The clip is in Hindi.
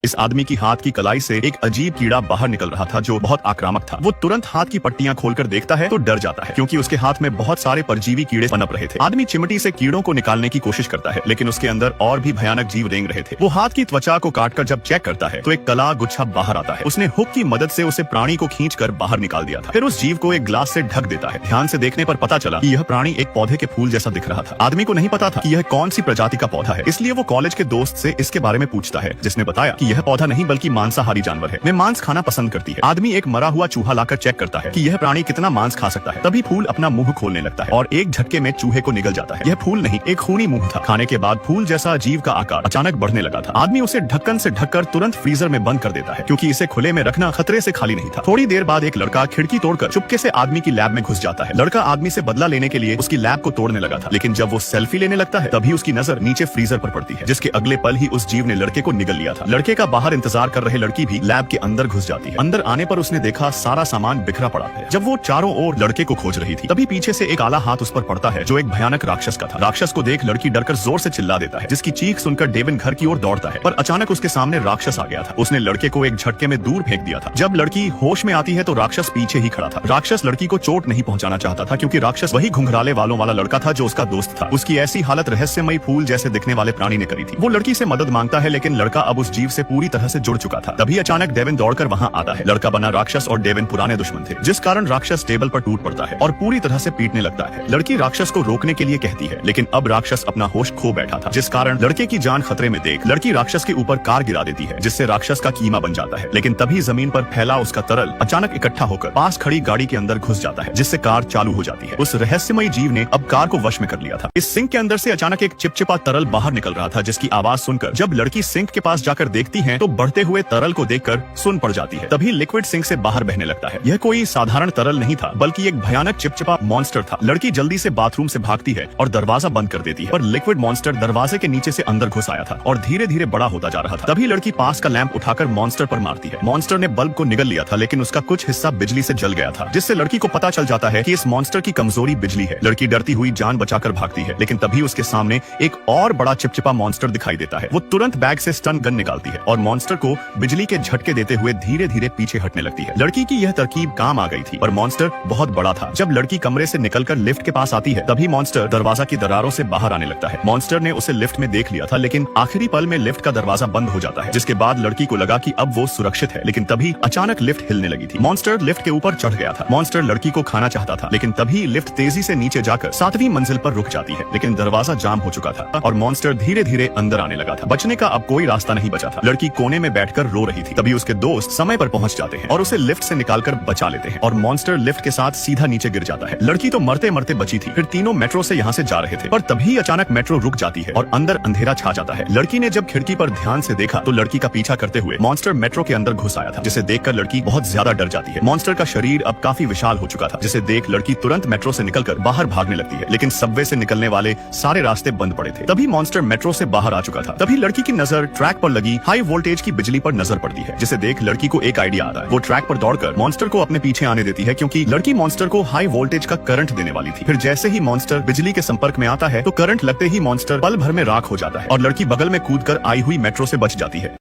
इस आदमी की हाथ की कलाई से एक अजीब कीड़ा बाहर निकल रहा था जो बहुत आक्रामक था। वो तुरंत हाथ की पट्टियां खोलकर देखता है तो डर जाता है क्योंकि उसके हाथ में बहुत सारे परजीवी कीड़े पनप रहे थे। आदमी चिमटी से कीड़ों को निकालने की कोशिश करता है लेकिन उसके अंदर और भी भयानक जीव रेंग रहे थे। वो हाथ की त्वचा को काटकर जब चेक करता है तो एक कला गुच्छा बाहर आता है। उसने हुक की मदद से उसे प्राणी को खींचकर बाहर निकाल दिया था। फिर उस जीव को एक ग्लास से ढक देता है। ध्यान से देखने पर पता चला कि यह प्राणी एक पौधे के फूल जैसा दिख रहा था। आदमी को नहीं पता था कि यह कौन सी प्रजाति का पौधा है, इसलिए वो कॉलेज के दोस्त से इसके बारे में पूछता है जिसने बताया कि यह पौधा नहीं बल्कि मांसाहारी जानवर है। वे मांस खाना पसंद करती है। आदमी एक मरा हुआ चूहा लाकर चेक करता है कि यह प्राणी कितना मांस खा सकता है। तभी फूल अपना मुंह खोलने लगता है और एक झटके में चूहे को निगल जाता है। यह फूल नहीं, एक खूनी मुंह था। खाने के बाद फूल जैसा जीव का आकार अचानक बढ़ने लगा था। आदमी उसे ढक्कन से ढककर तुरंत फ्रीजर में बंद कर देता है क्योंकि इसे खुले में रखना खतरे से खाली नहीं था। थोड़ी देर बाद एक लड़का खिड़की तोड़कर चुपके से आदमी की लैब में घुस जाता है। लड़का आदमी से बदला लेने के लिए उसकी लैब को तोड़ने लगा था, लेकिन जब वो सेल्फी लेने लगता है तभी उसकी नजर नीचे फ्रीजर पर पड़ती है, जिसके अगले पल ही उस जीव ने लड़के को निगल लिया था। लड़के का बाहर इंतजार कर रहे लड़की भी लैब के अंदर घुस जाती है। अंदर आने पर उसने देखा सारा सामान बिखरा पड़ा है। जब वो चारों ओर लड़के को खोज रही थी तभी पीछे से एक काला हाथ उस पर पड़ता है जो एक भयानक राक्षस का था। राक्षस को देख लड़की डरकर जोर से चिल्ला देता है, जिसकी चीख सुनकर डेविन घर की ओर दौड़ता है, पर अचानक उसके सामने राक्षस आ गया था। उसने लड़के को एक झटके में दूर फेंक दिया था। जब लड़की होश में आती है तो राक्षस पीछे ही खड़ा था। राक्षस लड़की को चोट नहीं पहुंचाना चाहता था क्योंकि राक्षस वही घुंघराले वालों वाला लड़का था जो उसका दोस्त था। उसकी ऐसी हालत रहस्यमयी फूल जैसे दिखने वाले प्राणी ने करी थी। वो लड़की से मदद मांगता है लेकिन लड़का अब उस जीव से पूरी तरह से जुड़ चुका था। तभी अचानक डेविन दौड़कर वहां आता है। लड़का बना राक्षस और डेविन पुराने दुश्मन थे, जिस कारण राक्षस टेबल पर टूट पड़ता है और पूरी तरह से पीटने लगता है। लड़की राक्षस को रोकने के लिए कहती है लेकिन अब राक्षस अपना होश खो बैठा था, जिस कारण लड़के की जान खतरे में देख लड़की राक्षस के ऊपर कार गिरा देती है, जिससे राक्षस का कीमा बन जाता है। लेकिन तभी जमीन पर फैला उसका तरल अचानक इकट्ठा होकर पास खड़ी गाड़ी के अंदर घुस जाता है, जिससे कार चालू हो जाती है। उस रहस्यमयी जीव ने अब कार को वश में कर लिया था। इस सिंक के अंदर से अचानक एक चिपचिपा तरल बाहर निकल रहा था, जिसकी आवाज सुनकर जब लड़की सिंक के पास जाकर देखती है तो बढ़ते हुए तरल को देखकर सुन पड़ जाती है। तभी लिक्विड सिंक से बाहर बहने लगता है। यह कोई साधारण तरल नहीं था बल्कि एक भयानक चिपचिपा मॉन्स्टर था। लड़की जल्दी से बाथरूम से भागती है और दरवाजा बंद कर देती है, पर लिक्विड मॉन्स्टर दरवाजे के नीचे से अंदर घुस आया था और धीरे धीरे बड़ा होता जा रहा था। तभी लड़की पास का लैंप उठाकर मॉन्स्टर पर मारती है। मॉन्स्टर ने बल्ब को निगल लिया था लेकिन उसका कुछ हिस्सा बिजली से जल गया था, जिससे लड़की को पता चल जाता है कि इस मॉन्स्टर की कमजोरी बिजली है। लड़की डरती हुई जान बचाकर भागती है लेकिन तभी उसके सामने एक और बड़ा चिपचिपा मॉन्स्टर दिखाई देता है। वो तुरंत बैग से स्टन गन निकालती है और मॉन्स्टर को बिजली के झटके देते हुए धीरे धीरे पीछे हटने लगती है। लड़की की यह तरकीब काम आ गई थी, पर मॉन्स्टर बहुत बड़ा था। जब लड़की कमरे से निकलकर लिफ्ट के पास आती है तभी मॉन्स्टर दरवाजा की दरारों से बाहर आने लगता है। मॉन्स्टर ने उसे लिफ्ट में देख लिया था लेकिन आखिरी पल में लिफ्ट का दरवाजा बंद हो जाता है, जिसके बाद लड़की को लगा कि अब वो सुरक्षित है। लेकिन तभी अचानक लिफ्ट हिलने लगी थी। मॉन्स्टर लिफ्ट के ऊपर चढ़ गया था। मॉन्स्टर लड़की को खाना चाहता था लेकिन तभी लिफ्ट तेजी से नीचे जाकर 7वीं मंजिल पर रुक जाती है, लेकिन दरवाजा जाम हो चुका था और मॉन्स्टर धीरे धीरे अंदर आने लगा था। बचने का अब कोई रास्ता नहीं बचा था। लड़की कोने में बैठकर रो रही थी। तभी उसके दोस्त समय पर पहुंच जाते हैं और उसे लिफ्ट से निकालकर बचा लेते हैं और मॉन्स्टर लिफ्ट के साथ सीधा नीचे गिर जाता है। लड़की तो मरते मरते बची थी। फिर तीनों मेट्रो से यहाँ से जा रहे थे, पर तभी अचानक मेट्रो रुक जाती है और अंदर अंधेरा छा जाता है। लड़की ने जब खिड़की पर ध्यान से देखा तो लड़की का पीछा करते हुए मॉन्स्टर मेट्रो के अंदर घुस आया था, जिसे देखकर लड़की बहुत ज्यादा डर जाती है। मॉन्स्टर का शरीर अब काफी विशाल हो चुका था, जिसे देख लड़की तुरंत मेट्रो से निकलकर बाहर भागने लगती है, लेकिन सबवे से निकलने वाले सारे रास्ते बंद पड़े थे। तभी मॉन्स्टर मेट्रो से बाहर आ चुका था। तभी लड़की की नजर ट्रैक पर लगी हाई वोल्टेज की बिजली पर नजर पड़ती है, जिसे देख लड़की को एक आइडिया आता है। वो ट्रैक पर दौड़कर मॉन्स्टर को अपने पीछे आने देती है क्योंकि लड़की मॉन्स्टर को हाई वोल्टेज का करंट देने वाली थी। फिर जैसे ही मॉन्स्टर बिजली के संपर्क में आता है तो करंट लगते ही मॉन्स्टर पल भर में राख हो जाता है और लड़की बगल में कूदकर आई हुई मेट्रो से बच जाती है।